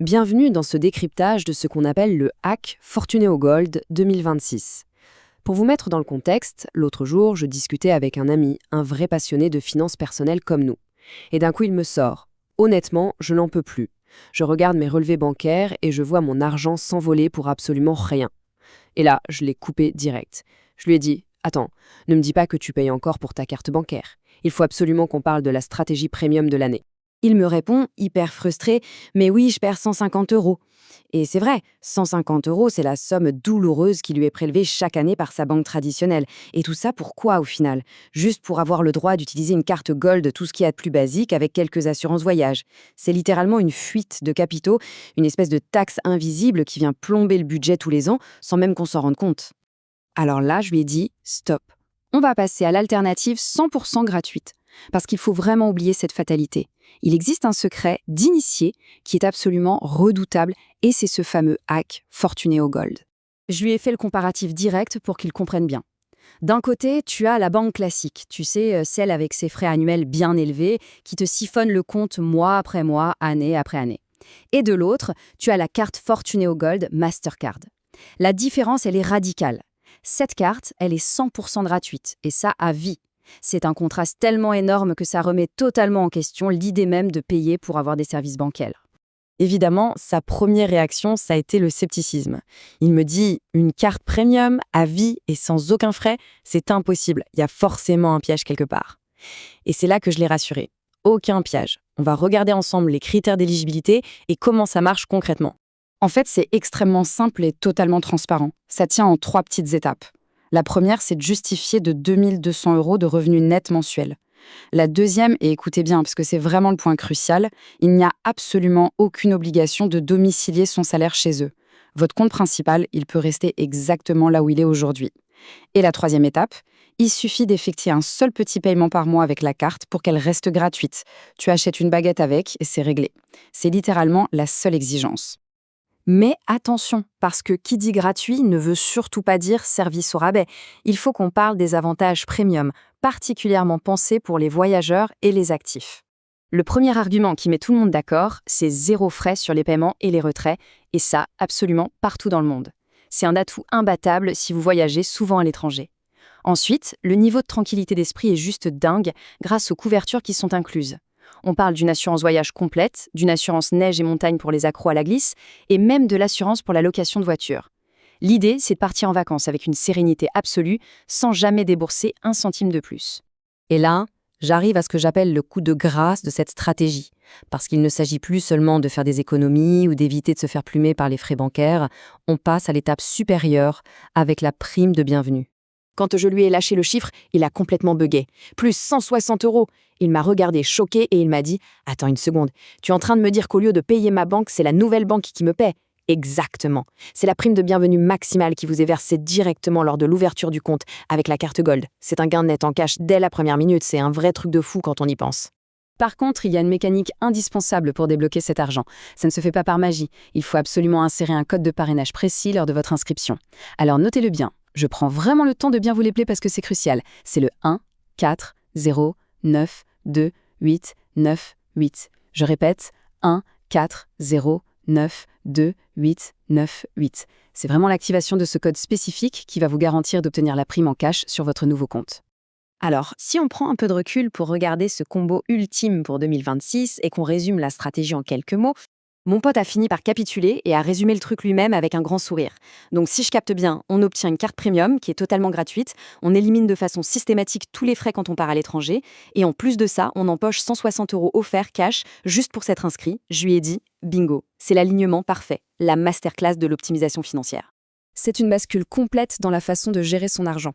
Bienvenue dans ce décryptage de ce qu'on appelle le hack Fortunéo Gold 2026. Pour vous mettre dans le contexte, l'autre jour, je discutais avec un ami, un vrai passionné de finances personnelles comme nous. Et d'un coup, il me sort. Honnêtement, je n'en peux plus. Je regarde mes relevés bancaires et je vois mon argent s'envoler pour absolument rien. Et là, je l'ai coupé direct. Je lui ai dit, attends, ne me dis pas que tu payes encore pour ta carte bancaire. Il faut absolument qu'on parle de la stratégie premium de l'année. Il me répond, hyper frustré, mais oui, je perds 150 euros. Et c'est vrai, 150 euros, c'est la somme douloureuse qui lui est prélevée chaque année par sa banque traditionnelle. Et tout ça pourquoi au final? Juste pour avoir le droit d'utiliser une carte Gold, tout ce qu'il y a de plus basique, avec quelques assurances voyage. C'est littéralement une fuite de capitaux, une espèce de taxe invisible qui vient plomber le budget tous les ans, sans même qu'on s'en rende compte. Alors là, je lui ai dit, stop. On va passer à l'alternative 100% gratuite. Parce qu'il faut vraiment oublier cette fatalité. Il existe un secret d'initié qui est absolument redoutable et c'est ce fameux hack Fortunéo Gold. Je lui ai fait le comparatif direct pour qu'il comprenne bien. D'un côté, tu as la banque classique, tu sais, celle avec ses frais annuels bien élevés, qui te siphonne le compte mois après mois, année après année. Et de l'autre, tu as la carte Fortunéo Gold Mastercard. La différence, elle est radicale. Cette carte, elle est 100% gratuite, et ça à vie. C'est un contraste tellement énorme que ça remet totalement en question l'idée même de payer pour avoir des services bancaires. Évidemment, sa première réaction, ça a été le scepticisme. Il me dit, une carte premium, à vie et sans aucun frais, c'est impossible, il y a forcément un piège quelque part. Et c'est là que je l'ai rassuré. Aucun piège. On va regarder ensemble les critères d'éligibilité et comment ça marche concrètement. En fait, c'est extrêmement simple et totalement transparent. Ça tient en 3 petites étapes. La première, c'est de justifier de 2200 euros de revenus nets mensuels. La deuxième, et écoutez bien, parce que c'est vraiment le point crucial, il n'y a absolument aucune obligation de domicilier son salaire chez eux. Votre compte principal, il peut rester exactement là où il est aujourd'hui. Et la troisième étape, il suffit d'effectuer un seul petit paiement par mois avec la carte pour qu'elle reste gratuite. Tu achètes une baguette avec et c'est réglé. C'est littéralement la seule exigence. Mais attention, parce que qui dit gratuit ne veut surtout pas dire service au rabais. Il faut qu'on parle des avantages premium, particulièrement pensés pour les voyageurs et les actifs. Le premier argument qui met tout le monde d'accord, c'est 0 frais sur les paiements et les retraits, et ça, absolument partout dans le monde. C'est un atout imbattable si vous voyagez souvent à l'étranger. Ensuite, le niveau de tranquillité d'esprit est juste dingue grâce aux couvertures qui sont incluses. On parle d'une assurance voyage complète, d'une assurance neige et montagne pour les accros à la glisse, et même de l'assurance pour la location de voiture. L'idée, c'est de partir en vacances avec une sérénité absolue, sans jamais débourser un centime de plus. Et là, j'arrive à ce que j'appelle le coup de grâce de cette stratégie, parce qu'il ne s'agit plus seulement de faire des économies ou d'éviter de se faire plumer par les frais bancaires, on passe à l'étape supérieure avec la prime de bienvenue. Quand je lui ai lâché le chiffre, il a complètement bugué. Plus 160 euros. Il m'a regardé choqué et il m'a dit « Attends une seconde, tu es en train de me dire qu'au lieu de payer ma banque, c'est la nouvelle banque qui me paie ?» Exactement. C'est la prime de bienvenue maximale qui vous est versée directement lors de l'ouverture du compte avec la carte Gold. C'est un gain net en cash dès la première minute, c'est un vrai truc de fou quand on y pense. Par contre, il y a une mécanique indispensable pour débloquer cet argent. Ça ne se fait pas par magie. Il faut absolument insérer un code de parrainage précis lors de votre inscription. Alors notez-le bien. Je prends vraiment le temps de bien vous l'épeler parce que c'est crucial. C'est le 1 4 0 9 2 8 9 8. Je répète, 1 4 0 9 2 8 9 8. C'est vraiment l'activation de ce code spécifique qui va vous garantir d'obtenir la prime en cash sur votre nouveau compte. Alors, si on prend un peu de recul pour regarder ce combo ultime pour 2026 et qu'on résume la stratégie en quelques mots, mon pote a fini par capituler et a résumé le truc lui-même avec un grand sourire. Donc si je capte bien, on obtient une carte premium qui est totalement gratuite, on élimine de façon systématique tous les frais quand on part à l'étranger, et en plus de ça, on empoche 160 euros offerts cash juste pour s'être inscrit. Je lui ai dit, bingo, c'est l'alignement parfait, la masterclass de l'optimisation financière. C'est une bascule complète dans la façon de gérer son argent.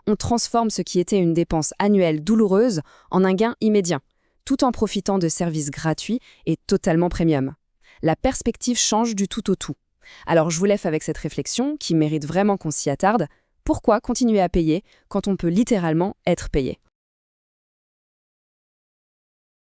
On transforme ce qui était une dépense annuelle douloureuse en un gain immédiat, tout en profitant de services gratuits et totalement premium. La perspective change du tout au tout. Alors je vous laisse avec cette réflexion qui mérite vraiment qu'on s'y attarde. Pourquoi continuer à payer quand on peut littéralement être payé ?